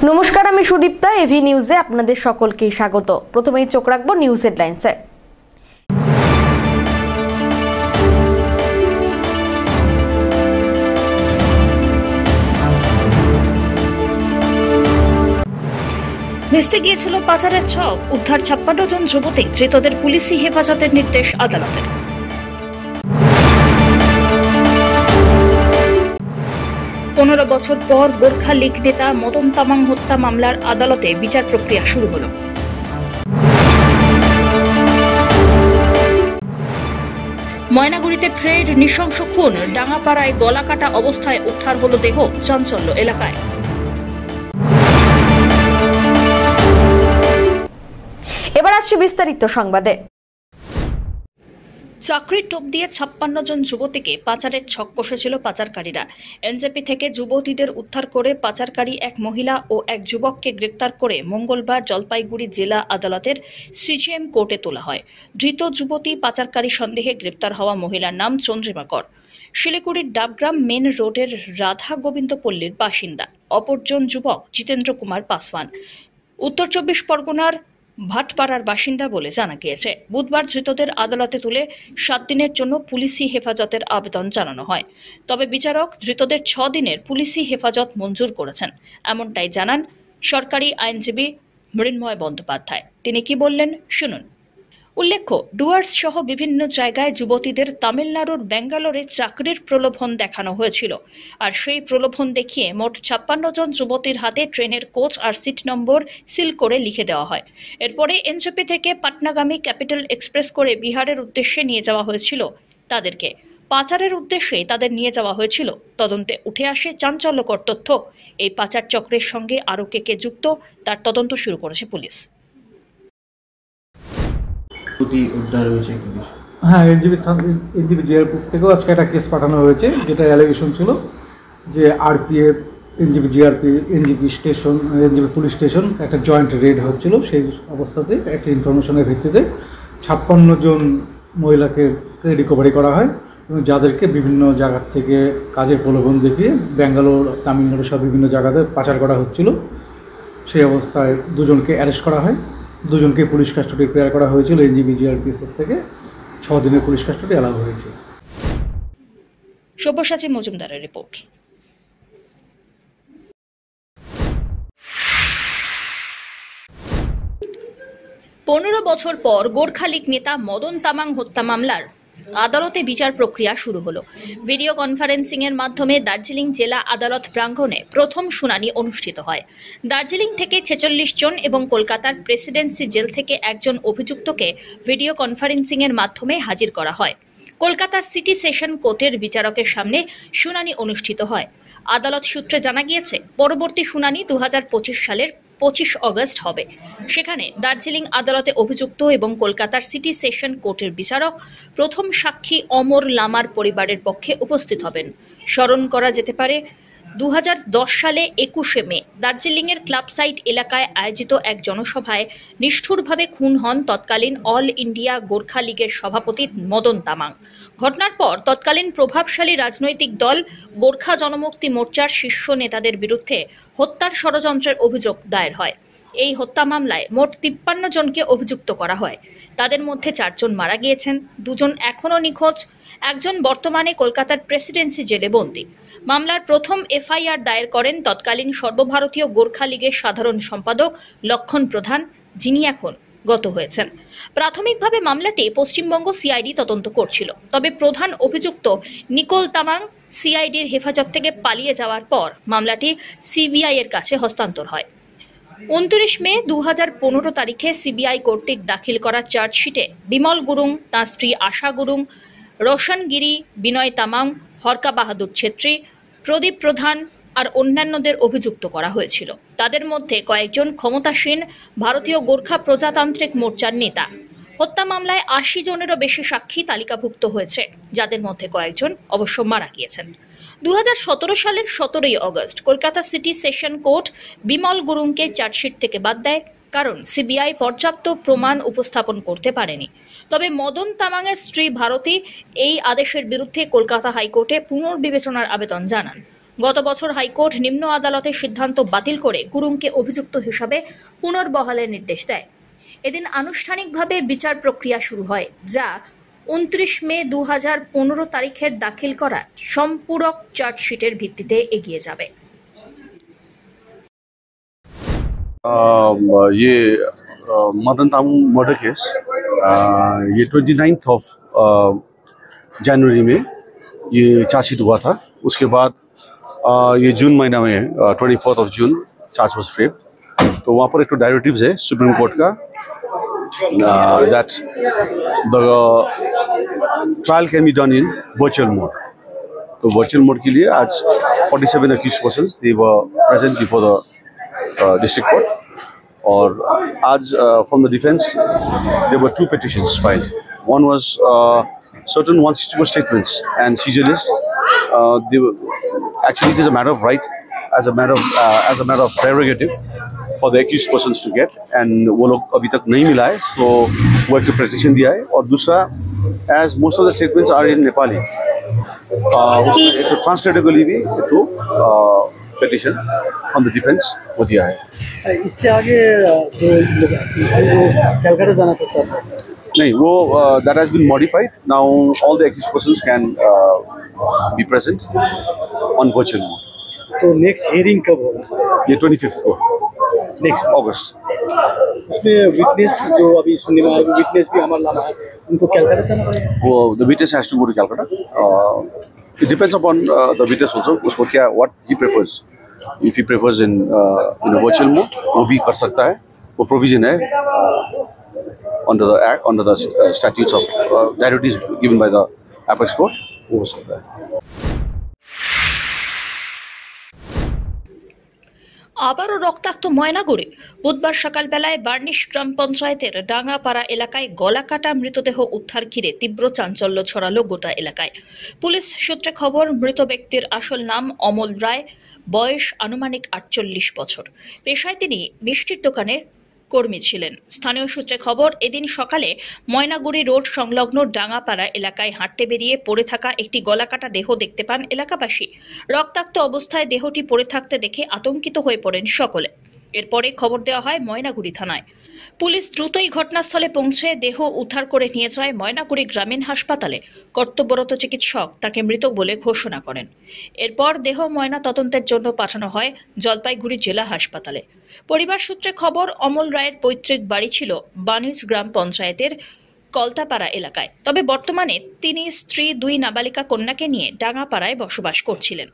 নমস্কার, আমি সুদীপ্তা। এভি নিউজে আপনাদের সকলকে স্বাগত। প্রথমেই চোখ রাখবো নিউজ হেডলাইন্সে। ভেস্তে গিয়েছিল পাচারের ছক, উদ্ধার ৫৬ জন যুবতী, ধৃতদের পুলিশি হেফাজতের নির্দেশ আদালতের। ১৫ বছর পর গোর্খা লীগ নেতা মদন তামাং হত্যা মামলার আদালতে বিচার প্রক্রিয়া শুরু হলো। ময়নাগুড়িতে ফের নৃশংস খুন, ডাঙ্গাপাড়ায় গলা কাটা অবস্থায় উদ্ধার হলো দেহ, চাঞ্চল্য এলাকায়। এবার আসছে বিস্তারিত সংবাদে। চাকরির টোপ দিয়ে ৫৬ জন যুবতীকে পাচারের ছক কষেছিল পাচারকারীরা। এনজেপি থেকে যুবতীদের উদ্ধার করে পাচারকারী এক মহিলা ও এক যুবককে গ্রেপ্তার করে মঙ্গলবার জলপাইগুড়ি জেলা আদালতের সিজিএম কোর্টে তোলা হয়। ধৃত যুবতী পাচারকারী সন্দেহে গ্রেপ্তার হওয়া মহিলার নাম চন্দ্রিমা কর, শিলিগুড়ির ডাবগ্রাম মেন রোডের রাধা গোবিন্দ পল্লীর বাসিন্দা। অপরজন যুবক জিতেন্দ্র কুমার পাসওয়ান, উত্তর ২৪ পরগনার ভাটপাড়ার বাসিন্দা বলে জানা গিয়েছে। বুধবার ধৃতদের আদালতে তুলে ৭ দিনের জন্য পুলিশি হেফাজতের আবেদন জানানো হয়। তবে বিচারক ধৃতদের ৬ দিনের পুলিশি হেফাজত মঞ্জুর করেছেন, এমনটাই জানান সরকারি আইনজীবী মৃন্ময় বন্দ্যোপাধ্যায়। তিনি কি বললেন শুনুন। উল্লেখ্য, ডুয়ার্স সহ বিভিন্ন জায়গায় যুবতীদের তামিলনাড়ুর ব্যাঙ্গালোরে চাকরির প্রলোভন দেখানো হয়েছিল। আর সেই প্রলোভন দেখিয়ে মোট ৫৬ জন যুবতীর হাতে ট্রেনের কোচ আর সিট নম্বর সিল করে লিখে দেওয়া হয়। এরপরে এনজেপি থেকে পাটনাগামী ক্যাপিটাল এক্সপ্রেস করে বিহারের উদ্দেশ্যে নিয়ে যাওয়া হয়েছিল তাদেরকে। পাচারের উদ্দেশ্যে তাদের নিয়ে যাওয়া হয়েছিল। তদন্তে উঠে আসে চাঞ্চল্যকর তথ্য। এই পাচার চক্রের সঙ্গে আরও কে যুক্ত তার তদন্ত শুরু করেছে পুলিশ। হ্যাঁ, এনজিপি জিআরপিস থেকেও আজকে একটা কেস পাঠানো হয়েছে, যেটা অ্যালিগেশন ছিল যে RPF, NJP GRP, NJP station, NJP police station একটা জয়েন্ট রেড হচ্ছিল। সেই অবস্থাতে একটা ইনফরমেশনের ভিত্তিতে ৫৬ জন মহিলাকে রিকভারি করা হয় এবং যাদেরকে বিভিন্ন জায়গা থেকে কাজের প্রলোভন দেখিয়ে ব্যাঙ্গালোর, তামিলনাড়ু সব বিভিন্ন জায়গাতে পাচার করা হচ্ছিল। সেই অবস্থায় ২ জনকে অ্যারেস্ট করা হয়। ২ জনকে পুলিশ কাস্টডি প্রেয়ার করা হয়েছিল। এনজিপি জিআরপিএসের থেকে ৬ দিনের পুলিশ কাস্টডি অ্যালাউ হয়েছে। সব্যসাচী মজুমদারের রিপোর্ট। পনেরো বছর পর গোর্খা লীগ নেতা মদন তামাং হত্যা মামলার আদালতে বিচার প্রক্রিয়া শুরু হলো। ভিডিও কনফারেন্সিং এর মাধ্যমে দার্জিলিং জেলা আদালত প্রাঙ্গণে প্রথম শুনানি অনুষ্ঠিত হয়। দার্জিলিং থেকে ৪৬ জন এবং কলকাতার প্রেসিডেন্সি জেল থেকে একজন অভিযুক্তকে ভিডিও কনফারেন্সিং এর মাধ্যমে হাজির করা হয়। কলকাতার সিটি সেশন কোর্টের বিচারকের সামনে শুনানি অনুষ্ঠিত হয়। আদালত সূত্রে জানা গিয়েছে, পরবর্তী শুনানি ২০২৫ সালের ২৫ অগস্ট হবে। সেখানে দার্জিলিং আদালতে অভিযুক্ত এবং কলকাতার সিটি সেশন কোর্টের বিচারক প্রথম সাক্ষী অমর লামার পরিবারের পক্ষে উপস্থিত হবেন। স্মরণ করা যেতে পারে, ২০১০ সালে ২১শে মে দার্জিলিংয়ের ক্লাব সাইট এলাকায় আয়োজিত এক জনসভায় নিষ্ঠুরভাবে খুন হন তৎকালীন অল ইন্ডিয়া গোর্খা লীগের সভাপতি মদন তামাং। ঘটনার পর তৎকালীন প্রভাবশালী রাজনৈতিক দল গোর্খা জনমুক্তি মোর্চার শীর্ষ নেতাদের বিরুদ্ধে হত্যার ষড়যন্ত্রের অভিযোগ দায়ের হয়। এই হত্যা মামলায় মোট ৫৩ জনকে অভিযুক্ত করা হয়। তাদের মধ্যে ৪ জন মারা গিয়েছেন, ২ জন এখনও নিখোঁজ, একজন বর্তমানে কলকাতার প্রেসিডেন্সি জেলে বন্দী। মামলার প্রথম এফআইআর দায়ের করেন তৎকালীন সর্বভারতীয় গোর্খা লীগের সাধারণ সম্পাদক লক্ষণ প্রধান, যিনি এখন গত হয়েছেন। প্রাথমিকভাবে মামলাটি পশ্চিমবঙ্গ সিআইডি তদন্ত করছিল। তবে প্রধান অভিযুক্ত নিকোল তামাং সিআইডির হেফাজত থেকে পালিয়ে যাওয়ার পর মামলাটি সিবিআই এর কাছে হস্তান্তর হয়। ২৯ মে ২০১৫ তারিখে সিবিআই কর্তৃক দাখিল করা চার্জশিটে বিমল গুরুং, তাঁর স্ত্রী আশা গুরুং, রোশন গিরি, বিনয় তামাং, হরকা বাহাদুর ছেত্রী, প্রদীপ প্রধান আর অন্যান্যদের অভিযুক্ত করা হয়েছিল। তাদের মধ্যে কয়েকজন ক্ষমতাসীন ভারতীয় গোর্খা প্রজাতান্ত্রিক মোর্চার নেতা। হত্যা মামলায় ৮০ জনেরও বেশি সাক্ষী তালিকাভুক্ত হয়েছে, যাদের মধ্যে কয়েকজন অবশ্য মারা গিয়েছেন। ২০১৭ সালের ১৭ই August Kolkata city session court Bimal গুরুংকে চার্জশিট থেকে বাদ দেয়, কারণ সিবিআই পর্যাপ্ত প্রমাণ উপস্থাপন করতে পারেনি। তবে মদন তামাংয়ের স্ত্রী ভারতী এই আদেশের বিরুদ্ধে কলকাতা হাইকোর্টে পুনর্বিবেচনার আবেদন জানান। গত বছর হাইকোর্ট নিম্ন আদালতের সিদ্ধান্ত বাতিল করে গুরুংকে অভিযুক্ত হিসাবে পুনর্বহালের নির্দেশ দেয়। এদিন আনুষ্ঠানিকভাবে বিচার প্রক্রিয়া শুরু হয়, যা 29 মে 2015 তারিখের দাখিল করা সম্পূরক চার্জশিটের ভিত্তিতে এগিয়ে যাবে। ये मदन तामंग मर्डर केस ये 29 ऑफ जनवरी में ये चार्जशीट हुआ था। उसके बाद ये जून महीना में 24 of June charge was framed. तो वहाँ पर एक तो डायरेक्टिव्स है सुप्रीम कोर्ट का that the trial can be done in virtual mode. तो वर्चुअल मोड के लिए आज 47 accused persons they were present before the district court, or आज from the defense there were 2 petitions filed. One was certain 164 statements and seizure list. They were, actually it is a matter of right, as a matter of prerogative for the accused persons to get, and वो लोग अभी तक नहीं मिला है, so वो एक petition दिया है। और दूसरा, as most of the statements are in Nepali, उसमें एक translator को लिए भी एक petition from the defense वो दिया है। इससे आगे जो कलकत्ता जाना पड़ता है नहीं, वो that has been modified. Now all the accused persons can be present on virtual mode. तो नेक्स्ट हियरिंग कब होगा? ये 25 को, नेक्स्ट अगस्त। उसमें विटनेस जो अभी सुनने में आया, विटनेस भी हमारा लाना है, उनको कलकत्ता जाना पड़ेगा। वो the witness has to go to Calcutta. It depends upon the witness also, उसको क्या what he prefers. If he prefers in a virtual mode, वो भी कर सकता है। वो provision है under the act, under the statutes of directives given by the apex court, वो हो सकता है। আবারও রক্তাক্ত ময়নাগুড়ি। বুধবার সকালবেলায় বার্নিশ গ্রাম পঞ্চায়েতের ডাঙ্গাপাড়া এলাকায় গলাকাটা মৃতদেহ উদ্ধার ঘিরে তীব্র চাঞ্চল্য ছড়ালো গোটা এলাকায়। পুলিশ সূত্রে খবর, মৃত ব্যক্তির আসল নাম অমল রায়, বয়স আনুমানিক 48 বছর। পেশায় তিনি মিষ্টির দোকানের কর্মী ছিলেন। স্থানীয় সূত্রে খবর, এদিন সকালে ময়নাগুড়ি রোড সংলগ্ন ডাঙ্গাপাড়া এলাকায় হাঁটতে বেরিয়ে পড়ে থাকা একটি গলাকাটা দেহ দেখতে পান এলাকাবাসী। রক্তাক্ত অবস্থায় দেহটি পড়ে থাকতে দেখে আতঙ্কিত হয়ে পড়েন সকলে। এরপরে খবর দেওয়া হয় ময়নাগুড়ি থানায়। পুলিশ দ্রুতই ঘটনাস্থলে পৌঁছে দেহ উদ্ধার করে নিয়ে যায় ময়নাগুড়ি গ্রামীণ হাসপাতালে। কর্তব্যরত চিকিৎসক তাকে মৃত বলে ঘোষণা করেন। এরপর দেহ ময়না তদন্তের জন্য পাঠানো হয় জলপাইগুড়ি জেলা হাসপাতালে। পরিবার সূত্রে খবর, অমল রায়ের পৈতৃক বাড়ি ছিল বানিজ গ্রাম পঞ্চায়েতের কলতাপাড়া এলাকায়। তবে বর্তমানে তিনি স্ত্রী 2 নাবালিকা কন্যাকে নিয়ে ডাঙ্গাপাড়ায় বসবাস করছিলেন।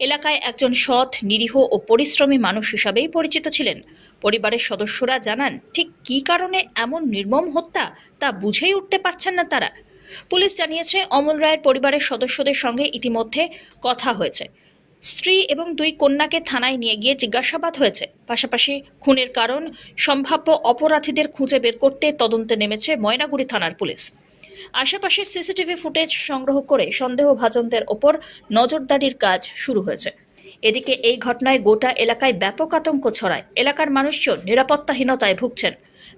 এলাকায় একজন সৎ, নিরীহ ও পরিশ্রমী মানুষ হিসাবেই পরিচিত ছিলেন। পরিবারের সদস্যরা জানান, ঠিক কী কারণে এমন নির্মম হত্যা তা বুঝেই উঠতে পারছেন না তারা। পুলিশ জানিয়েছে, অমল রায়ের পরিবারের সদস্যদের সঙ্গে ইতিমধ্যে কথা হয়েছে। স্ত্রী এবং 2 কন্যাকে থানায় নিয়ে গিয়ে জিজ্ঞাসাবাদ হয়েছে। পাশাপাশি খুনের কারণ, সম্ভাব্য অপরাধীদের খুঁজে বের করতে তদন্তে নেমেছে ময়নাগুড়ি থানার পুলিশ। আশেপাশের সিসিটিভি ফুটেজ সংগ্রহ করে সন্দেহভাজনদের ওপর নজরদারির কাজ শুরু হয়েছে। এদিকে এই ঘটনায় গোটা এলাকায় ব্যাপক আতঙ্ক ছড়ায়। এলাকার মানুষজন নিরাপত্তাহীনতায় ভুগছেন।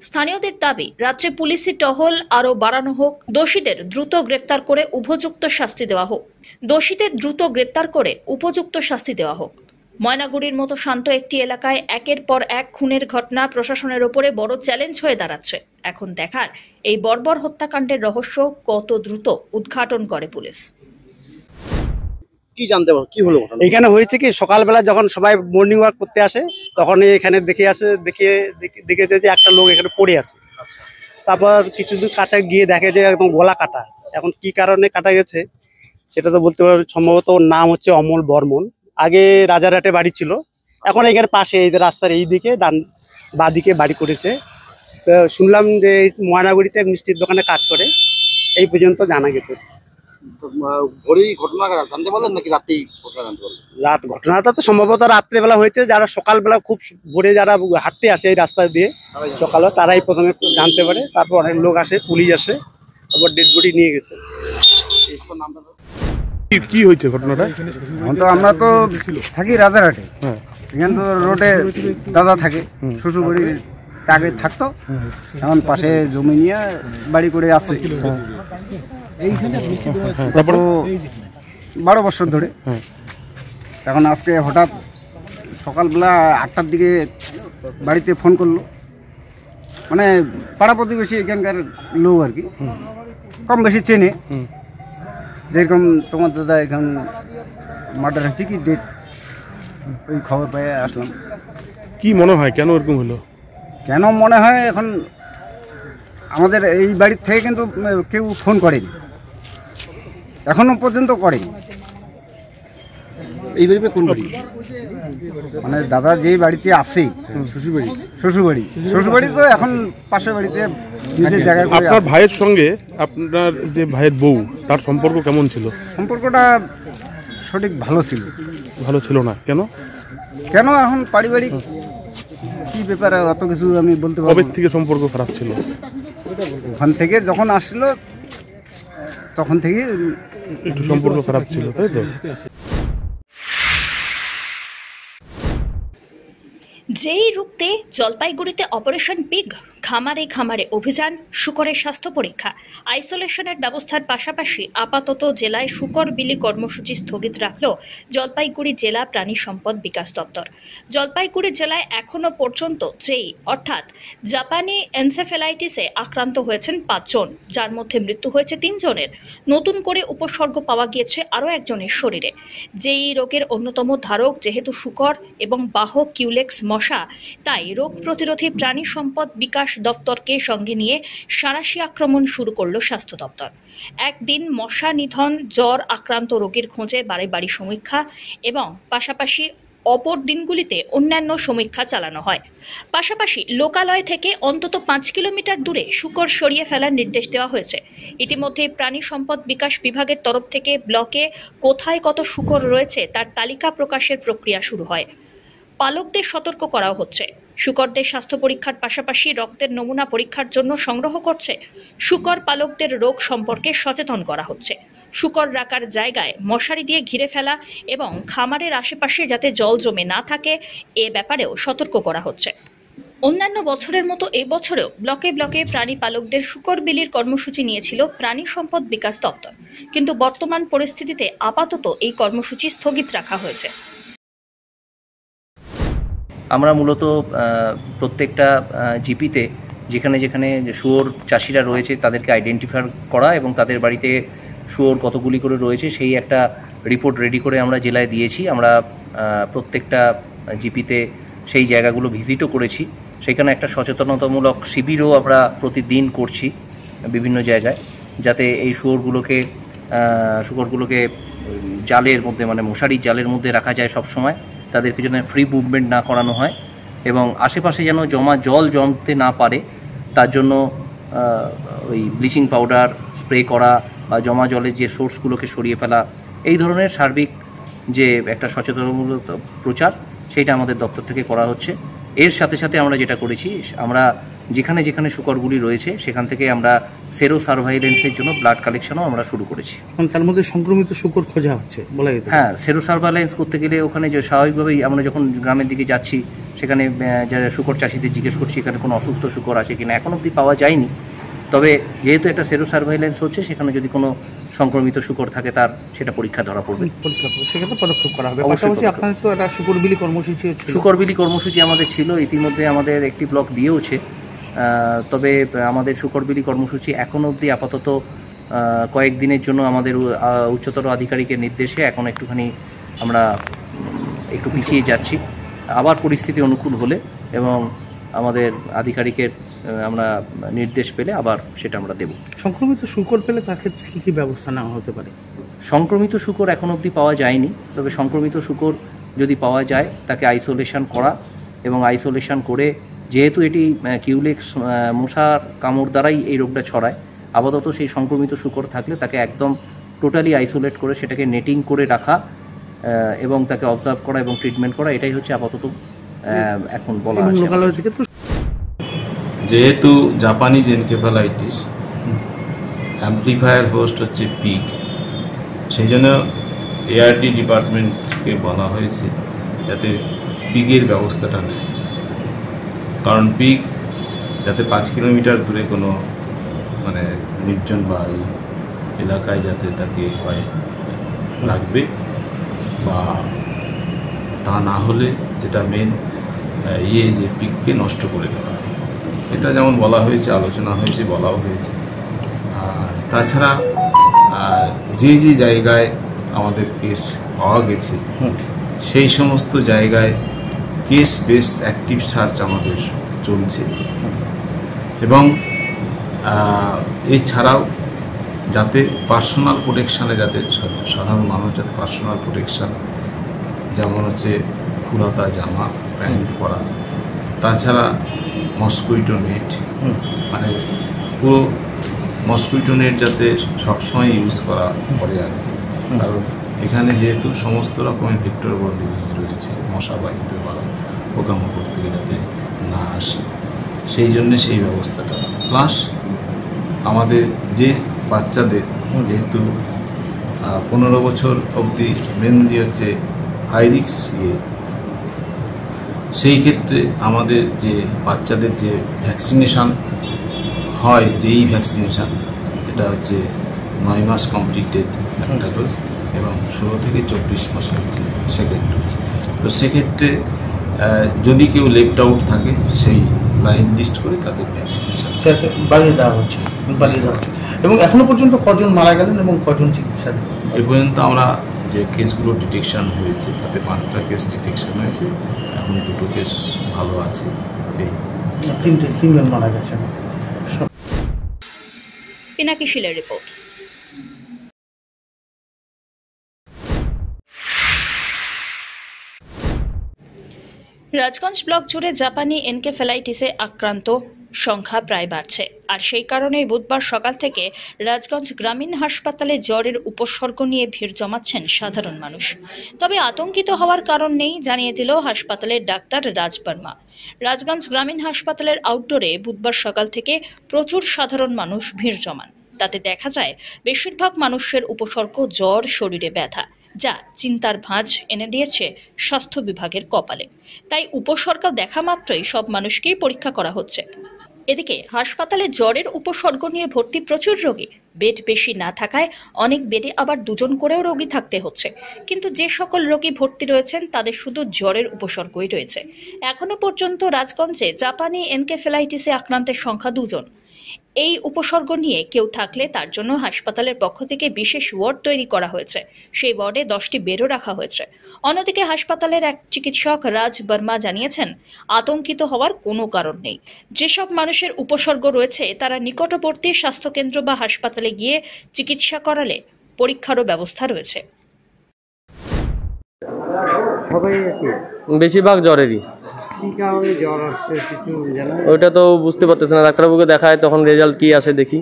স্থানীয়দের দাবি, রাত্রে পুলিশি টহল আরও বাড়ানো হোক, দোষীদের দ্রুত গ্রেপ্তার করে উপযুক্ত শাস্তি দেওয়া হোক। ময়নাগুড়ির মতো শান্ত একটি এলাকায় একের পর এক খুনের ঘটনা প্রশাসনের ওপরে বড় চ্যালেঞ্জ হয়ে দাঁড়াচ্ছে। এখন দেখার, এই বর্বর হত্যাকাণ্ডের রহস্য কত দ্রুত উদ্ঘাটন করে পুলিশ। কি জানতে পারো কি হলো ঘটনা? এখানে হয়েছে কি, সকালবেলা যখন সবাই মর্নিং ওয়াক করতে আসে, তখন এখানে দেখেছে যে একটা লোক এখানে পড়ে আছে। তারপর কিছু দূর কাছে গিয়ে দেখে যে একদম গলা কাটা। এখন কি কারণে কাটা গেছে সেটা তো বলতে পারবো। সম্ভবত ওর নাম হচ্ছে অমল বর্মন। আগে রাজারহাটে বাড়ি ছিল, এখন এখানে পাশে এই রাস্তার এই দিকে বাঁ দিকে বাড়ি করেছে। তো শুনলাম যে ময়নাগুড়িতে এক মিষ্টির দোকানে কাজ করে, এই পর্যন্ত জানা গেছে। ভোরেই ঘটনা জানতে পারলেন নাকি রাতেই ঘটনা জানতে পারলেন? রাত ঘটনাটা তো সম্ভবত রাত্রেবেলা হয়েছে। যারা সকালবেলা খুব ভোরে যারা হাঁটতে আসে এই রাস্তা দিয়ে সকালে, তারাই প্রথমে জানতে পারে। তারপর অনেক লোক আসে, পুলিশ আসে, তারপর ডেড বডি নিয়ে গেছে। কি হয়েছে ঘটনাটা? তো আমরা তো থাকি রাজারহাটে, এখানে তো রোডে দাদা থাকে, শ্বশুর বাড়ি আগে থাকতো, এখন পাশে জমি নিয়ে বাড়ি করে আছে। তারপর 12 বছর ধরে এখন আজকে হঠাৎ সকালবেলা 8টার দিকে বাড়িতে ফোন করলো, মানে পাড়া প্রতিবেশী এখানকার লোক আর কি, কম বেশি চেনে, যেরকম তোমার দাদা এখন মার্ডার হচ্ছে কি ডেট, ওই খবর পেয়ে আসলাম। কি মনে হয় কেন এরকম হলো? কেন মনে হয় এখন আমাদের এই বাড়ির থেকে কিন্তু কেউ ফোন করেনি, এখনো পর্যন্ত করেনি। এই বাড়িতে কোন বাড়ি? মানে দাদা যে বাড়িতে আসে শ্বশুরবাড়ি তো এখন পাশের বাড়িতে নিজের জায়গায় করে আপনার আছে। ভাইয়ের সঙ্গে আপনার যে ভাইয়ের বউ, তার সম্পর্ক কেমন ছিল? সম্পর্কটা সঠিক ভালো ছিল। ভালো ছিল না কেন? কেন এখন পারিবারিক কি ব্যাপারে অত কিছু আমি বলতে পারবো কবে না। থেকে সম্পর্ক খারাপ ছিল? ওখান থেকে যখন আসলো তখন থেকে একটু সম্পর্ক খারাপ ছিল, তাই তো? যেই রুখতে জলপাইগুড়িতে অপারেশন পিগ, খামারে খামারে অভিযান, শুকরের স্বাস্থ্য পরীক্ষা, আইসোলেশনের ব্যবস্থার পাশাপাশি আপাতত জেলায় শুকর বিলি কর্মসূচি স্থগিত রাখল জলপাইগুড়ি জেলা প্রাণী সম্পদ বিকাশ দপ্তর। জলপাইগুড়ি জেলায় এখনো পর্যন্ত অর্থাৎ জাপানি এনসেফ্যালাইটিসে আক্রান্ত হয়েছেন 5 জন, যার মধ্যে মৃত্যু হয়েছে 3 জনের। নতুন করে উপসর্গ পাওয়া গিয়েছে আরও একজনের শরীরে। যেই রোগের অন্যতম ধারক যেহেতু শুকর এবং বাহক কিউলেক্স মশা, তাই রোগ প্রতিরোধী প্রাণী সম্পদ বিকাশ দপ্তরকে সঙ্গে নিয়ে সাঁড়াশি আক্রমণ শুরু করল স্বাস্থ্য দপ্তর। একদিন মশা নিধন, জ্বর আক্রান্ত রোগীর খোঁজে বাড়ি বাড়ি সমীক্ষা এবং পাশাপাশি অপর দিনগুলিতে অন্যান্য সমীক্ষা চালানো হয়। পাশাপাশি লোকালয় থেকে অন্তত 5 কিলোমিটার দূরে শুকর সরিয়ে ফেলার নির্দেশ দেওয়া হয়েছে। ইতিমধ্যে প্রাণী সম্পদ বিকাশ বিভাগের তরফ থেকে ব্লকে কোথায় কত শুকর রয়েছে তার তালিকা প্রকাশের প্রক্রিয়া শুরু হয়। পালকদের সতর্ক করা হচ্ছে। শুকরদের স্বাস্থ্য পরীক্ষার পাশাপাশি রক্তের নমুনা পরীক্ষার জন্য সংগ্রহ করছে। শুকর পালকদের রোগ সম্পর্কে সচেতন করা হচ্ছে। শুকর রাখার জায়গায় মশারি দিয়ে ঘিরে ফেলা এবং খামারের আশেপাশে যাতে জল জমে না থাকে এ ব্যাপারেও সতর্ক করা হচ্ছে। অন্যান্য বছরের মতো এবছরেও ব্লকে ব্লকে প্রাণী পালকদের শুকর বিলির কর্মসূচি নিয়েছিল প্রাণী সম্পদ বিকাশ দপ্তর, কিন্তু বর্তমান পরিস্থিতিতে আপাতত এই কর্মসূচি স্থগিত রাখা হয়েছে। আমরা মূলত প্রত্যেকটা জিপিতে যেখানে যেখানে শুয়োর চাষিরা রয়েছে তাদেরকে আইডেন্টিফাই করা এবং তাদের বাড়িতে শুয়োর কতগুলি করে রয়েছে সেই একটা রিপোর্ট রেডি করে আমরা জেলায় দিয়েছি। আমরা প্রত্যেকটা জিপিতে সেই জায়গাগুলো ভিজিটও করেছি। সেখানে একটা সচেতনতামূলক শিবিরও আমরা প্রতিদিন করছি বিভিন্ন জায়গায়, যাতে এই শুকরগুলোকে জালের মধ্যে, মানে মশারির জালের মধ্যে রাখা যায় সব সময়, তাদেরকে যেন ফ্রি মুভমেন্ট না করানো হয় এবং আশেপাশে যেন জল জমতে না পারে তার জন্য ওই ব্লিচিং পাউডার স্প্রে করা বা জমা জলের যে সোর্সগুলোকে সরিয়ে ফেলা, এই ধরনের সার্বিক যে একটা সচেতনমূলক প্রচার সেইটা আমাদের দপ্তর থেকে করা হচ্ছে। এর সাথে সাথে আমরা যেটা করেছি, আমরা যেখানে যেখানে শুকরগুলি রয়েছে সেখান থেকে আমরা সেরো সার্ভাইলেন্সের জন্য ব্লাড কালেকশনও আমরা শুরু করেছি। তার মধ্যে সংক্রমিত শুকর খোঁজা হচ্ছে বলা যেতে। হ্যাঁ, সেরো সার্ভাইলেন্স করতে গেলে ওখানে যে স্বাভাবিকভাবেই আমরা যখন গ্রামের দিকে যাচ্ছি সেখানে যারা শুকর চাষিদের জিজ্ঞেস করছি এখানে কোনো অসুস্থ শুকর আছে কিনা, এখন অবধি পাওয়া যায়নি। তবে যেহেতু একটা সেরো সার্ভাইলেন্স হচ্ছে, সেখানে যদি কোনো সংক্রমিত শুকর থাকে তার সেটা পরীক্ষা ধরা পড়বে, সেক্ষেত্রে পদক্ষেপ করা হবে। অবশ্যই পাশাপাশি আপনাদের তো একটা শুকর বিলি কর্মসূচি ছিল। শুকর বিলি কর্মসূচি আমাদের ছিল, ইতিমধ্যে আমাদের একটি ব্লক দিয়েওছে। তবে আমাদের শুকর বিলি কর্মসূচি এখনও অবধি আপাতত কয়েকদিনের জন্য আমাদের উচ্চতর আধিকারিকের নির্দেশে এখন একটুখানি আমরা একটু পিছিয়ে যাচ্ছি। আবার পরিস্থিতি অনুকূল হলে এবং আমাদের আধিকারিকের আমরা নির্দেশ পেলে আবার সেটা আমরা দেব। সংক্রমিত শুকর পেলে তার ক্ষেত্রে কী কী ব্যবস্থা নেওয়া হতে পারে? সংক্রমিত শুকর এখন অবধি পাওয়া যায়নি, তবে সংক্রমিত শুকর যদি পাওয়া যায় তাকে আইসোলেশন করা এবং আইসোলেশন করে, যেহেতু এটি কিউলেক্স মশার কামড় দ্বারাই এই রোগটা ছড়ায়, আপাতত সেই সংক্রমিত শুকর থাকলে তাকে একদম টোটালি আইসোলেট করে সেটাকে নেটিং করে রাখা এবং তাকে অবজার্ভ করা এবং ট্রিটমেন্ট করা, এটাই হচ্ছে আপাতত এখন বলা আছে। যেহেতু জাপানিজ এনকেফালাইটিস অ্যাম্প্লিফায়ার হোস্ট হচ্ছে পিগ, সেই জন্য এআরডি ডিপার্টমেন্টকে বলা হয়েছে যাতে পিগের ব্যবস্থাটা নেয়, কারণ পিগ যাতে 5 কিলোমিটার দূরে কোনো মানে নির্জন বা এই এলাকায় যাতে তাকে হয় রাখবে বা তা না হলে যেটা মেন যে পিককে নষ্ট করে দেওয়া, এটা যেমন বলা হয়েছে, আলোচনা হয়েছে, বলাও হয়েছে। আর তাছাড়া যে যে জায়গায় আমাদের কেস পাওয়া গেছে সেই সমস্ত জায়গায় কেস বেসড অ্যাক্টিভ সার্চ আমাদের চলছে, এবং এছাড়াও যাতে পার্সোনাল প্রোটেকশানে, যাতে সাধারণ মানুষ যাতে পার্সোনাল প্রোটেকশান, যেমন হচ্ছে ফুলহাতা জামা প্যান্ট পরা, তাছাড়া মসকুইটো নেট, মানে পুরো মসকুইটো নেট যাতে সবসময় ইউজ করা পড়ে আর কি। কারণ এখানে যেহেতু সমস্ত রকমের ভেক্টরবল ডিজিজ রয়েছে, মশাবাহিত বা পোকামাকড় থেকে যাতে না আসে, সেই জন্যে সেই ব্যবস্থাটা। প্লাস আমাদের যে বাচ্চাদের, যেহেতু 15 বছর অবধি মেনলি হচ্ছে হাই রিস্ক সেই ক্ষেত্রে আমাদের যে বাচ্চাদের যে ভ্যাকসিনেশান হয়, যেই ভ্যাকসিনেশান যেটা হচ্ছে 9 মাস কমপ্লিটেড একটা ডোজ এবং 16 থেকে 24 মাসের হচ্ছে সেকেন্ড ডোজ। তো সেক্ষেত্রে যদি কেউ লেফট আউট থাকে সেই লাইন লিস্ট করে তাদের ভ্যাকসিনেশান বাড়িয়ে দেওয়া হচ্ছে। এবং এখনো পর্যন্ত কজন মারা গেলেন এবং কজন চিকিৎসা? এ পর্যন্ত আমরা যে কেসগুলো ডিটেকশান হয়েছে তাতে 5টা কেস ডিটেকশান হয়েছে, এখন 2টো কেস ভালো আছে, এই 3জন মারা গেছেন। পিনাকি শিলের রিপোর্ট। রাজগঞ্জ ব্লক জুড়ে জাপানি এনকেফেলাইটিসে আক্রান্ত সংখ্যা প্রায় বাড়ছে, আর সেই কারণেই বুধবার সকাল থেকে রাজগঞ্জ গ্রামীণ হাসপাতালে জ্বরের উপসর্গ নিয়ে ভিড় জমাচ্ছেন সাধারণ মানুষ। তবে আতঙ্কিত হওয়ার কারণ নেই, জানিয়ে দিল হাসপাতালের ডাক্তার রাজ বর্মা। রাজগঞ্জ গ্রামীণ হাসপাতালের আউটডোরে বুধবার সকাল থেকে প্রচুর সাধারণ মানুষ ভিড় জমান। তাতে দেখা যায় বেশিরভাগ মানুষের উপসর্গ জ্বর, শরীরে ব্যথা, যা চিন্তার ভাঁজ এনে দিয়েছে স্বাস্থ্য বিভাগের কপালে। তাই উপসর্গ দেখা মাত্রই সব মানুষকেই পরীক্ষা করা হচ্ছে। এদিকে হাসপাতালে জ্বরের উপসর্গ নিয়ে ভর্তি প্রচুর রোগী। বেড বেশি না থাকায় অনেক বেডে আবার 2জন করেও রোগী থাকতে হচ্ছে। কিন্তু যে সকল রোগী ভর্তি রয়েছেন তাদের শুধু জ্বরের উপসর্গই রয়েছে। এখনো পর্যন্ত রাজগঞ্জে জাপানি এনকেফেলাইটিসে আক্রান্তের সংখ্যা 2জন। এই উপসর্গ নিয়ে কেউ থাকলে তার জন্য হাসপাতালের পক্ষ থেকে বিশেষ ওয়ার্ড তৈরি করা হয়েছে। সেই ওয়ার্ডে 10টি বেডও রাখা হয়েছে। অন্যদিকে হাসপাতালের এক চিকিৎসক রাজ বর্মা জানিয়েছেন, আতঙ্কিত হওয়ার কোনো কারণ নেই। যেসব মানুষের উপসর্গ রয়েছে তারা নিকটবর্তী স্বাস্থ্যকেন্দ্র বা হাসপাতালে গিয়ে চিকিৎসা করালে পরীক্ষারও ব্যবস্থা রয়েছে। বেশিরভাগ জ্বরেরই। কি কারণে জ্বর আসছে কিছু জানেন? ওইটা তো বুঝতে পারতেছে না, ডাক্তারবাবুকে দেখায় তখন রেজাল্ট কি আসে দেখি।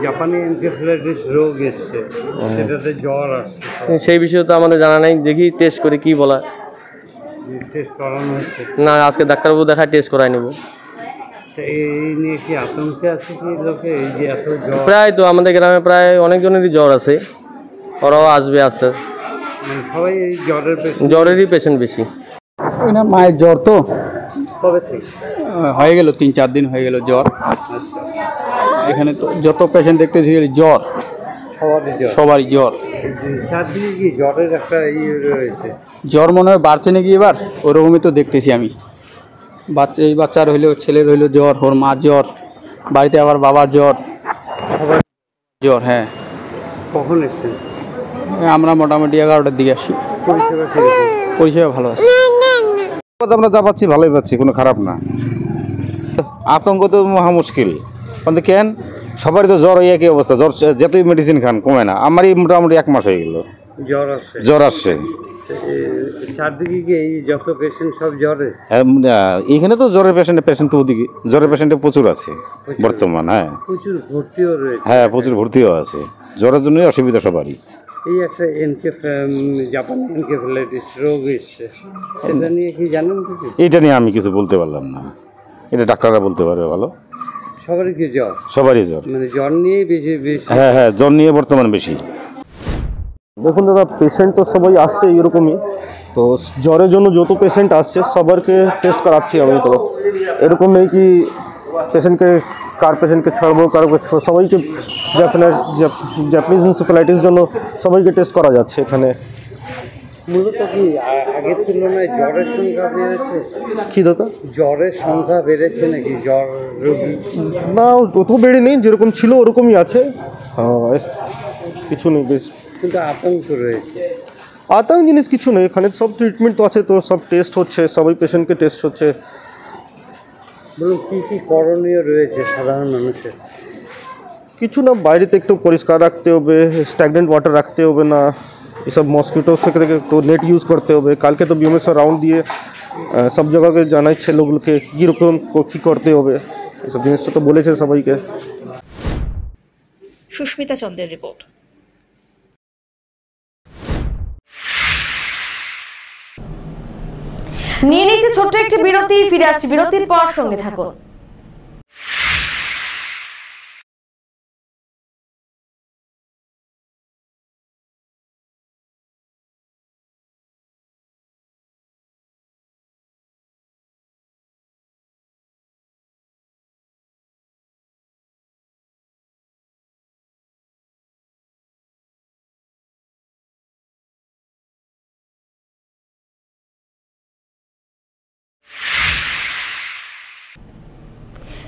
জাপানি এনকেফেলাইটিস রোগ এসছে, সেটাতে জ্বর আসছে, সেই বিষয়ে তো আমাদের জানা নাই, দেখি টেস্ট করে কি বলা। টেস্ট করানো হচ্ছে না, আজকে ডাক্তারবাবু দেখায় টেস্ট করাই নেব। এই নিয়ে কি আতঙ্কে আছে কি লোকে? এই যে এত জ্বর, প্রায় তো আমাদের গ্রামে প্রায় অনেকজনেরই জ্বর আছে, ওরাও আসবে আস্তে। মানে সবাই এই জ্বরেরই পেশেন্ট বেশি। না, মায়ের জ্বর তো কবে থেকে হয়ে গেল, 3-4 দিন হয়ে গেল জ্বর। এখানে তো যত পেশেন্ট দেখতেছি জ্বর, সবারই জ্বর। চারদিকে কি জ্বরের একটা রয়েছে? জ্বর মনে হয় বাড়ছে নাকি এবার, ওরকমই তো দেখতেছি আমি। এই বাচ্চার হইলো, ছেলের হইলো জ্বর, ওর মা জ্বর, বাড়িতে আবার বাবার জ্বর। জ্বর, হ্যাঁ। কখন এসছেন? আমরা মোটামুটি 11টার দিকে আসি। পরিষেবা ভালো আছে, আমরা যা পাচ্ছি ভালোই পাচ্ছি, কোনো খারাপ না। আতঙ্ক তো মহা মুশকিল, কিন্তু কেন সবারই তো জ্বর হয়ে একই অবস্থা, জ্বর যতই মেডিসিন খান কমে না। আমারই মোটামুটি 1 মাস হয়ে গেল জ্বর আসছে। চারদিকে কি এই যত পেশেন্ট সব জ্বরে? এইখানে তো জ্বরের পেশেন্ট তো ওদিকে জ্বরের পেশেন্ট প্রচুর আছে বর্তমান। হ্যাঁ, প্রচুর ভর্তিও রয়েছে। হ্যাঁ, প্রচুর ভর্তিও আছে, জ্বরের জন্যই অসুবিধা সবারই। এই একটা জাপানি এনকেফেলাইটিস রোগ এসছে, এটা নিয়ে কি জানেন কিছু? এটা নিয়ে আমি কিছু বলতে পারলাম না, এটা ডাক্তাররা বলতে পারবে ভালো। সবারই কি জ্বর? সবারই জ্বর, মানে জ্বর নিয়েই বেশি। হ্যাঁ হ্যাঁ, জ্বর নিয়ে বর্তমান বেশি। দেখুন দাদা, পেশেন্ট তো সবাই আসছে এরকমই, তো জ্বরের জন্য যত পেশেন্ট আসছে সবারকে টেস্ট করাচ্ছি আমি। তো এরকম নেই কি পেশেন্টকে কার পেশেন্টকে ছাড়বো, সবাইকে জাপানিজ এনকেফেলাইটিস জন্য সবাইকে টেস্ট করা যাচ্ছে এখানে। মূলত কি আগের তুলনায় জ্বরের সংখ্যা বেড়েছে? কি দাদা? জ্বরের সংখ্যা বেড়েছে নাকি? জ্বর রোগী না, অত বেড়ে নেই, যেরকম ছিল ওরকমই আছে, কিছু নেই বেশ। কিন্তু আতঙ্ক রয়েছে। আতঙ্ক জিনিস কিছু নেই, এখানে সব ট্রিটমেন্ট তো আছে, তো সব টেস্ট হচ্ছে, সবাই পেশেন্টকে টেস্ট হচ্ছে। বলুন কী কী করণীয় রয়েছে সাধারণ মানুষের? কিছু না, বাইরেতে একটু পরিষ্কার রাখতে হবে, স্ট্যাগনেন্ট ওয়াটার রাখতে হবে না, এসব মসকিটো থেকে একটু নেট ইউজ করতে হবে। কালকে তো বিএমএস রাউন্ড দিয়ে সব জায়গাকে জানাচ্ছে লোকগুলোকে কীরকম কী করতে হবে, এসব জিনিসটা তো বলেছে সবাইকে। সুস্মিতা চন্দ্রের রিপোর্ট। নিয়ে নিচ্ছে ছোট্ট একটি বিরতি, ফিরে আসছি বিরতির পর, সঙ্গে থাকুন।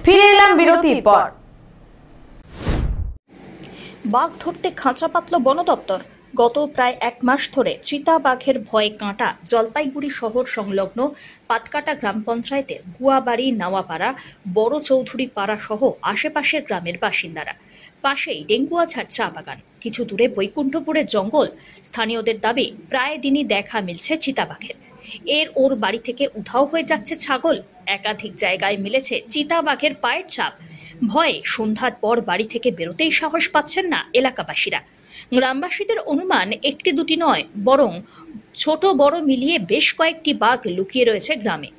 ফিরে এলাম বিরতির পর। বাঘ ধরতে খাঁচা পাতল বন দপ্তর। গত প্রায় 1 মাস ধরে চিতা বাঘের ভয়ে কাঁটা জলপাইগুড়ি শহর সংলগ্ন পাতকাটা গ্রাম পঞ্চায়েতের গুয়াবাড়ি, নাওয়াপাড়া, বড় চৌধুরী পাড়া সহ আশেপাশের গ্রামের বাসিন্দারা। পাশেই ডেঙ্গুয়াঝাড় চা বাগান, কিছু দূরে বৈকুণ্ঠপুরের জঙ্গল। স্থানীয়দের দাবি প্রায় দিনই দেখা মিলছে চিতাবাঘের। ওর বাড়ি থেকে উধাও হয়ে যাচ্ছে ছাগল। একাধিক জায়গায় মিলেছে চিতাবাঘের পায়ের ছাপ। ভয়ে সন্ধ্যার পর বাড়ি থেকে বেরোতেই সাহস পাচ্ছেন না এলাকাবাসীরা। গ্রামবাসীদের অনুমান একটি দুটি নয়, বরং ছোট বড় মিলিয়ে বেশ কয়েকটি বাঘ লুকিয়ে রয়েছে গ্রামে।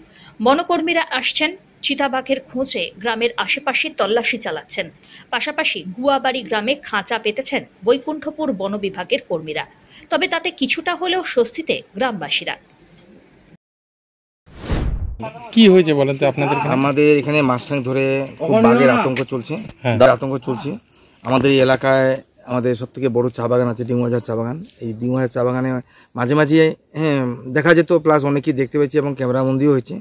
বনকর্মীরা আসছেন, চিতাবাঘের খোঁজে গ্রামের আশেপাশে তল্লাশি চালাচ্ছেন। পাশাপাশি গুয়াবাড়ি গ্রামে খাঁচা পেতেছেন বৈকুণ্ঠপুর বন বিভাগের কর্মীরা। তবে তাতে কিছুটা হলেও স্বস্তিতে গ্রামবাসীরা। কি হয়েছে বলেন তো আপনাদের? আমাদের এখানে মাসখানেক ধরে খুব বাঘের আতঙ্ক চলছে, আমাদের এই এলাকায় আমাদের সব থেকে বড় চা বাগান আছে, ডিঙ্গুয়াঝাড় চা বাগান। এই ডিঙ্গুয়াঝাড় চা বাগানে মাঝে মাঝে দেখা যেত, প্লাস অনেকেই দেখতে পেয়েছি এবং ক্যামেরাবন্দিও হয়েছে।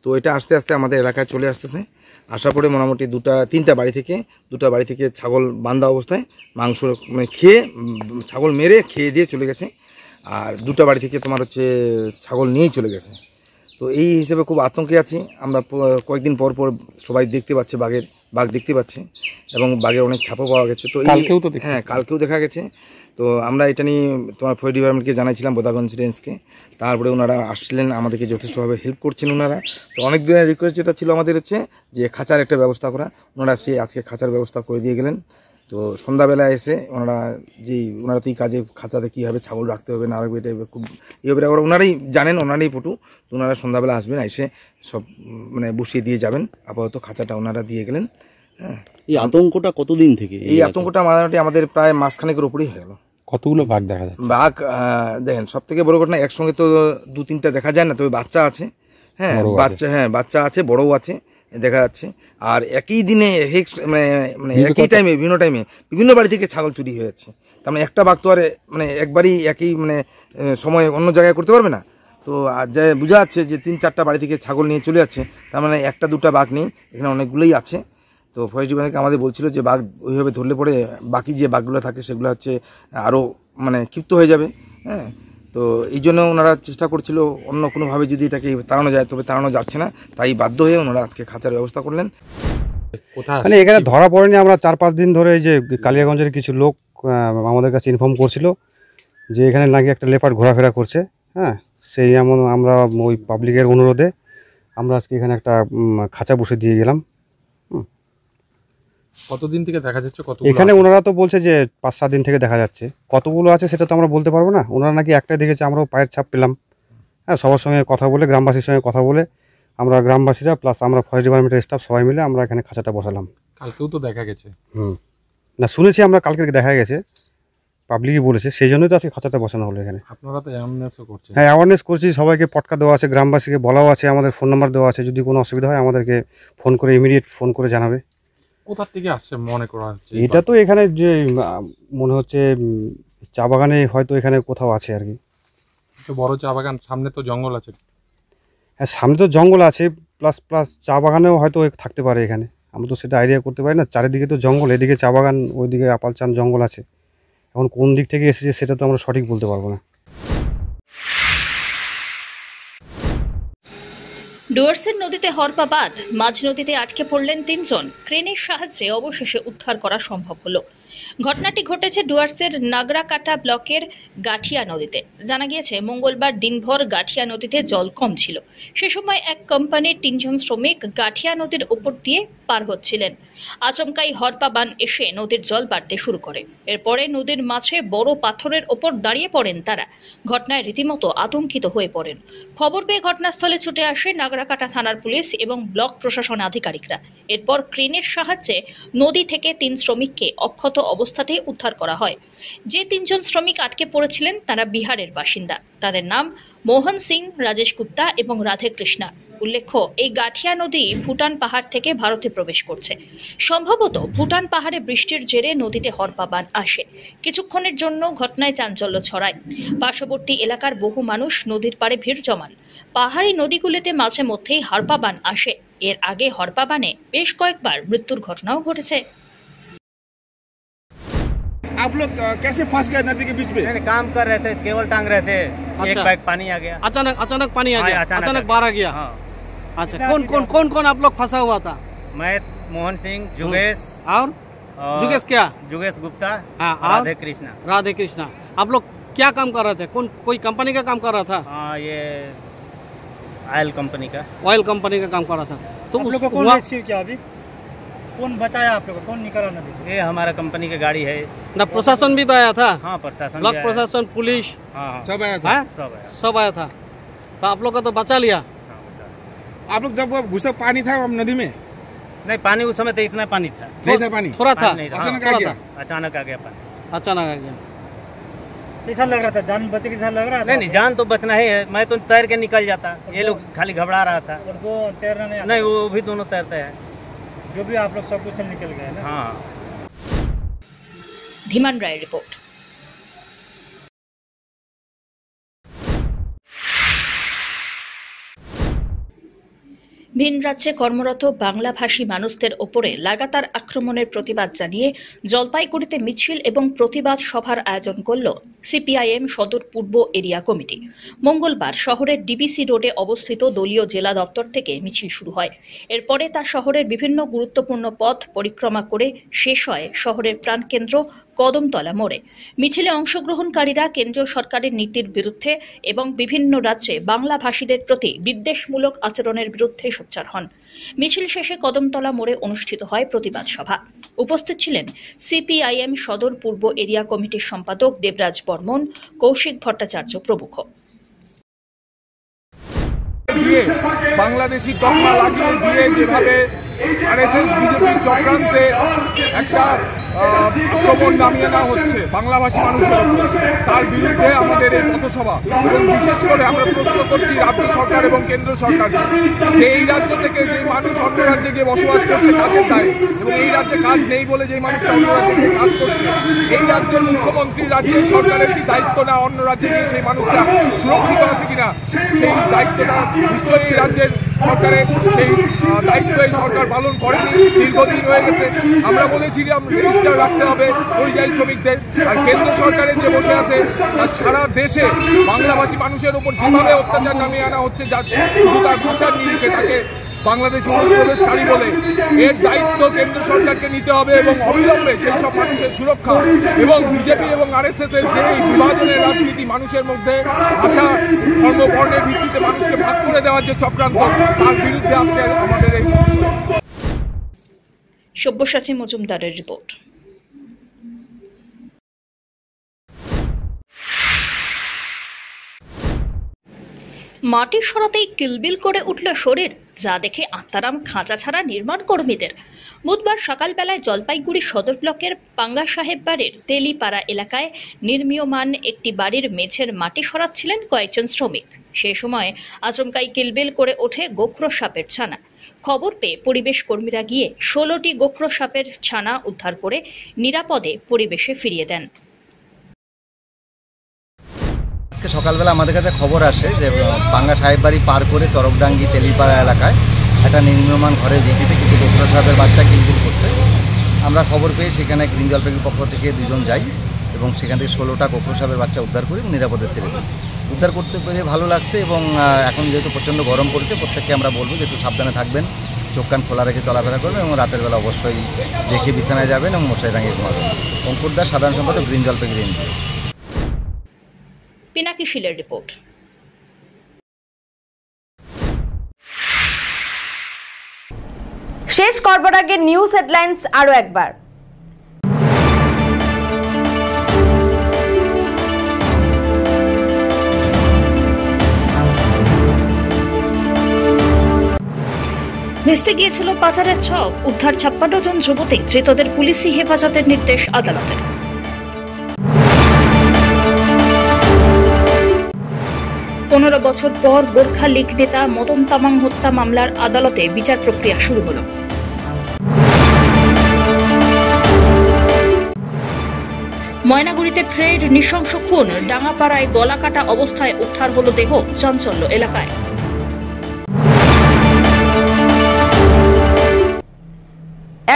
তো এটা আস্তে আস্তে আমাদের এলাকায় চলে আসতেছে। আসার পরে মোটামুটি তিনটা বাড়ি থেকে ছাগল বান্ধা অবস্থায় মাংস খেয়ে, ছাগল মেরে খেয়ে দিয়ে চলে গেছে। আর 2টা বাড়ি থেকে তোমার হচ্ছে ছাগল নিয়েই চলে গেছে। তো এই হিসেবে খুব আতঙ্কে আছি আমরা। কয়েকদিন পর পর সবাই দেখতে পাচ্ছে বাঘ দেখতে পাচ্ছে এবং বাঘের অনেক ছাপও পাওয়া গেছে। তো কালকেও দেখা গেছে। তো আমরা এটা নিয়ে তোমার ফরেস্ট ডিপার্টমেন্টকে জানাইছিলাম, বোদাগঞ্জ রেঞ্জকে। তারপরে ওনারা আসছিলেন, আমাদেরকে যথেষ্টভাবে হেল্প করছেন ওনারা। তো অনেক দিনের রিকোয়েস্ট যেটা ছিল আমাদের হচ্ছে যে খাঁচার একটা ব্যবস্থা করা, ওনারা আজকে খাঁচার ব্যবস্থা করে দিয়ে গেলেন। তো সন্ধ্যাবেলায় এসে ওনারা তো এই কাজে খাঁচাতে কীভাবে ছাগল রাখতে হবে না রাখবে, এটা খুব এইভাবে ওনারাই জানেন, ওনারাই পটু। তো ওনারা সন্ধ্যাবেলা আসবেন, এসে সব বসিয়ে দিয়ে যাবেন। আপাতত খাঁচাটা ওনারা দিয়ে গেলেন। হ্যাঁ, এই আতঙ্কটা কতদিন থেকে? এই আতঙ্কটা মোটামুটি আমাদের প্রায় মাসখানেকের উপরেই হয়ে গেল। কতগুলো বাঘ দেখা যাচ্ছে? বাঘ দেখেন, সব থেকে বড় ঘটনা, একসঙ্গে তো 2-3টা দেখা যায় না, তবে বাচ্চা আছে। বাচ্চা আছে, বড়ও আছে, দেখা যাচ্ছে। আর একই দিনে একই টাইমে বিভিন্ন বাড়ি থেকে ছাগল চুরি হয়ে যাচ্ছে। তার মানে একটা বাঘ তো আর একবারই একই সময় অন্য জায়গায় করতে পারবে না। তো যা বোঝা যাচ্ছে যে 3-4টা বাড়ি থেকে ছাগল নিয়ে চলে যাচ্ছে। তার মানে 1-2টা বাঘ নেই, এখানে অনেকগুলোই আছে। তো ফরেস্ট ডিপার্টমেন্টকে আমাদের বলছিল যে বাঘ ওইভাবে ধরলে পরে বাকি যে বাঘগুলো থাকে সেগুলো হচ্ছে আরও ক্ষিপ্ত হয়ে যাবে। হ্যাঁ, তো এই জন্য ওনারা চেষ্টা করছিল অন্য কোনোভাবে যদি এটাকে তাড়ানো যায়, তবে তাড়ানো যাচ্ছে না। তাই বাধ্য হয়ে ওনারা আজকে খাঁচার ব্যবস্থা করলেন। এখানে ধরা পড়েনি, আমরা 4-5 দিন ধরে এই যে কালিয়াগঞ্জের কিছু লোক আমাদের কাছে ইনফর্ম করছিল যে এখানে নাকি একটা লেপার্ড ঘোরাফেরা করছে। হ্যাঁ, সেই আমরা ওই পাবলিকের অনুরোধে আমরা আজকে এখানে একটা খাঁচা বসে দিয়ে গেলাম। কতদিন থেকে দেখা যাচ্ছে? এখানে ওনারা তো বলছে যে 5-7 দিন থেকে দেখা যাচ্ছে। কতগুলো আছে সেটা তো আমরা বলতে পারবো না। ওনারা নাকি একটাই দেখেছে, আমরাও পায়ের ছাপ পেলাম। হ্যাঁ, সবার সঙ্গে কথা বলে, গ্রামবাসীর সঙ্গে কথা বলে, আমরা গ্রামবাসীরা প্লাস আমরা ফরেস্ট ডিপার্টমেন্টের স্টাফ সবাই মিলে আমরা এখানে খাঁচাটা বসালাম। কালকেও তো দেখা গেছে। না, শুনেছি আমরা কালকে দেখা গেছে, পাবলিকই বলেছে, সেই জন্যই তো আজকে খাঁচাটা বসানো হলো এখানে। আপনারা তো অ্যাওয়ারনেসও করছেন? হ্যাঁ, অ্যাওয়ারনেস করছি, সবাইকে পটকা দেওয়া আছে, গ্রামবাসীকে বলাও আছে, আমাদের ফোন নাম্বার দেওয়া আছে। যদি কোনো অসুবিধা হয় আমাদেরকে ফোন করে ইমিডিয়েট ফোন করে জানাবে। কোথা থেকে আসছে মনে করা হচ্ছে? এটা তো এখানে যে মনে হচ্ছে চা বাগানে হয়তো এখানে কোথাও আছে আর কি। তো বড় চা বাগান, সামনে তো জঙ্গল আছে। হ্যাঁ, সামনে তো জঙ্গল আছে, প্লাস চা বাগানেও হয়তো থাকতে পারে এখানে, আমরা তো সেটা আইডিয়া করতে পারি না। চারিদিকে তো জঙ্গল, এদিকে চা বাগান, ওইদিকে আপালচান জঙ্গল আছে। এখন কোন দিক থেকে এসেছে সেটা তো আমরা সঠিক বলতে পারবো না। ডুয়ার্সের নদীতে হরপা বাঁধ, মাঝ নদীতে আটকে পড়লেন 3 জন। ক্রেনের সাহায্যে অবশেষে উদ্ধার করা সম্ভব হলো। ঘটনাটি ঘটেছে ডুয়ার্সের নাগরাকাটা ব্লকের গাঠিয়া নদীতে। জানা গিয়েছে মঙ্গলবার দিনভর গাঠিয়া নদীতে জল কম ছিল। সে সময় এক কোম্পানির 3 জন শ্রমিক গাঠিয়া নদীর উপর দিয়ে পার হচ্ছিলেন। আচমকাই হরপা বান এসে নদীর জল বাড়তে শুরু করে। এরপরে নদীর মাঝে বড় পাথরের ওপর দাঁড়িয়ে পড়েন তারা। ঘটনায় রীতিমতো আতঙ্কিত হয়ে পড়েন। খবর পেয়ে ঘটনাস্থলে ছুটে আসে নাগরাকাটা থানার পুলিশ এবং ব্লক প্রশাসন আধিকারিকরা। এরপর ক্রেনের সাহায্যে নদী থেকে 3 শ্রমিককে অক্ষত অবস্থাতেই উদ্ধার করা হয়। যে 3 জন শ্রমিক আটকে পড়েছিলেন তারা বিহারের বাসিন্দা। তাদের নাম মোহন সিং, রাজেশ গুপ্তা এবং রাধে কৃষ্ণা। উল্লেখ্য, এই গাঠিয়া নদী ভুটান পাহাড় থেকে ভারতে প্রবেশ করছে। সম্ভবত ভুটান পাহাড়ে বৃষ্টির জেরে নদীতে হরপা বান আসে। কিছুক্ষণের জন্য ঘটনায় চাঞ্চল্য ছড়ায়। পার্শ্ববর্তী এলাকার বহু মানুষ নদীর পাড়ে ভিড় জমান। পাহাড়ি নদীগুলিতে মাঝে মধ্যেই হরপা বান আসে। এর আগে হরপা বানে বেশ কয়েকবার মৃত্যুর ঘটনাও ঘটেছে। आप लोग कैसे फंस गए नदी के बीच में? काम कर रहे थे, केवल टांग रहे थे। एक बैग पानी आ गया, अचानक पानी आ गया, अचानक बाढ़ आ गया। हाँ। अच्छा, कौन आप लोग फंसा हुआ था? मैं, मोहन सिंह, जुगेश और जुगेश क्या? जुगेश गुप्ता, हाँ, राधे कृष्णा। राधे कृष्णा। आप लोग क्या काम कर रहे थे? कोई कंपनी का काम कर रहा था? हाँ, ये ऑयल कंपनी का। ऑयल कंपनी का काम कर रहा था। तो आप लोग को कौन रेस्क्यू किया अभी? कौन बचाया आप लोग को? कौन निकाला नदी से? ये हमारा कंपनी की गाड़ी है ना। प्रशासन भी तो आया था? हाँ, प्रशासन, ब्लॉक प्रशासन, पुलिस, हाँ, सब आया था। सब आया था। तो आप लोग का तो बचा लिया। आप लोग जब घुसा पानी था नदी में? नहीं, पानी उस समय तो इतना पानी था, नहीं था पानी, थोड़ा था, अचानक आ गया। अचानक आ गया पानी, अचानक आ गया। कैसा लग रहा था? जान बचे कैसा लग रहा था? नहीं, जान तो बचना ही है। मैं तो तैर के निकल जाता, ये लोग खाली घबरा रहा था। और वो तैरना नहीं, वो भी दोनों तैरते हैं। जो भी आप लोग सब कुछ निकल गए ना। हाँ। धीमान राय रिपोर्ट। ভিন রাজ্যে কর্মরত বাংলাভাষী মানুষদের ওপরে লাগাতার আক্রমণের প্রতিবাদ জানিয়ে জলপাইগুড়িতে মিছিল এবং প্রতিবাদ সভার আয়োজন করল সিপিআইএম সদর পূর্ব এরিয়া কমিটি। মঙ্গলবার শহরের ডিবিসি রোডে অবস্থিত দলীয় জেলা দপ্তর থেকে মিছিল শুরু হয়। এরপরে তা শহরের বিভিন্ন গুরুত্বপূর্ণ পথ পরিক্রমা করে শেষ হয় শহরের প্রাণকেন্দ্র কদমতলা মোড়ে। মিছিলে অংশগ্রহণকারীরা কেন্দ্রীয় সরকারের নীতির বিরুদ্ধে এবং বিভিন্ন রাজ্যে বাংলাভাষীদের প্রতি বিদ্বেষমূলক আচরণের বিরুদ্ধে সোচ্চার হন। মিছিল শেষে কদমতলা মোড়ে অনুষ্ঠিত হয় প্রতিবাদ সভা। উপস্থিত ছিলেন সিপিআইএম সদর পূর্ব এরিয়া কমিটির সম্পাদক দেবরাজ বর্মন, কৌশিক ভট্টাচার্য প্রমুখ। বাংলাদেশি তকমা লাগিয়ে দিয়ে যেভাবে আরএসএস বিজেপির চক্রান্তে একটা আক্রমণ নামিয়ে নেওয়া হচ্ছে বাংলাভাষী মানুষের উপর, তার বিরুদ্ধে আমাদের এই পথসভা। এবং বিশেষ করে আমরা প্রশ্ন করছি রাজ্য সরকার এবং কেন্দ্র সরকারকে যে এই রাজ্য থেকে যে মানুষ অন্য রাজ্যে গিয়ে বসবাস করছে কাজের দায়ে, এবং এই রাজ্যে কাজ নেই বলে যে মানুষটা অন্য রাজ্যে গিয়ে কাজ করছে, এই রাজ্যের মুখ্যমন্ত্রী, রাজ্যের সরকারের কি দায়িত্ব না অন্য রাজ্যে গিয়ে সেই মানুষটা সুরক্ষিত আছে কিনা সেই দায়িত্বটা নিশ্চয়ই এই রাজ্যের সরকারের, সেই দায়িত্ব এই সরকার পালন করেনি, দীর্ঘদিন হয়ে গেছে। আমরা বলেছিলাম রেজিস্টার রাখতে হবে পরিযায়ী শ্রমিকদের, আর কেন্দ্র সরকারের যে বসে আছে তার সারা দেশে বাংলাভাষী মানুষের উপর যেভাবে অত্যাচার নামিয়ে আনা হচ্ছে, যা শুধু তার ভাষার নিরিখে তাকে বাংলাদেশি অনুপ্রবেশকারী বলে, এর দায়িত্ব কেন্দ্র সরকারকে নিতে হবে এবং অবিলম্বে সেই সব মানুষের সুরক্ষা এবং বিজেপি এবং আরএসএস এর যে বিভাজনের রাজনীতি, মানুষের মধ্যে ভাষা, ধর্ম, বর্ণের ভিত্তিতে মানুষকে ভাগ করে দেওয়ার যে চক্রান্ত, তার বিরুদ্ধে আজকে আমাদের এই সব্যসাচী মজুমদারের রিপোর্ট। মাটি সরাতেই কিলবিল করে উঠল শরীর, যা দেখে আত্মারাম খাঁচা ছাড়া নির্মাণ কর্মীদের। বুধবার সকালবেলায় জলপাইগুড়ি সদর ব্লকের পাঙ্গা সাহেব বাড়ির তেলিপাড়া এলাকায় নির্মীয়মান একটি বাড়ির মেঝের মাটি সরাচ্ছিলেন কয়েকজন শ্রমিক। সে সময় আচমকাই কিলবিল করে ওঠে গোখরো সাপের ছানা। খবর পেয়ে পরিবেশ কর্মীরা গিয়ে 16টি গোখরো সাপের ছানা উদ্ধার করে নিরাপদে পরিবেশে ফিরিয়ে দেন। আজকে সকালবেলা আমাদের কাছে খবর আসে যে বাঙ্গা সাহেব বাড়ি পার করে চরকডাঙ্গি তেলিপাড়া এলাকায় একটা নির্মীয়মান ঘরের ভিত্তিতে কিছু গোখরা সাহেবের বাচ্চা কিলবিল করছে। আমরা খবর পেয়ে সেখানে গ্রিন জলপাইগুড়ি পক্ষ থেকে 2 জন যাই এবং সেখান থেকে 16টা গোখরা সাহেবের বাচ্চা উদ্ধার করে নিরাপদে ছেড়ে দিই। উদ্ধার করতে পেরে ভালো লাগছে এবং এখন যেহেতু প্রচণ্ড গরম পড়েছে প্রত্যেককে আমরা বলবো যে একটু সাবধানে থাকবেন, চোখ কান খোলা রেখে চলাফেরা করবেন এবং রাতের বেলা অবশ্যই দেখে বিছানায় যাবেন এবং মশারি টাঙিয়ে ঘুমাবেন। অঙ্কুর দাস, সাধারণ সম্পাদক, গ্রিন জলপাইগুড়ি এনজিও। পিনাকি শীলের রিপোর্ট। শেষ করবার আগে নিউজ হেডলাইন্স আরো একবার। ভেস্তে গিয়েছিল পাচারের ছক, উদ্ধার 56 জন যুবতী, ধৃতদের পুলিশি হেফাজতের নির্দেশ আদালতের। পনেরো বছর পর গোর্খা লীগ নেতা মদন তামাং হত্যা মামলার আদালতে বিচার প্রক্রিয়া শুরু হলো। ময়নাগুড়িতে ফের নৃশংস খুন, ডাঙ্গাপাড়ায় গলা কাটা অবস্থায় উদ্ধার হলো দেহ, চাঞ্চল্য এলাকায়।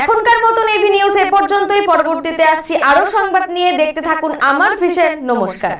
এখনকার মতন এভি নিউজ এ পর্যন্তই। পরবর্তীতে আসছি আরো সংবাদ নিয়ে। দেখতে থাকুন আমার ভিশন। নমস্কার।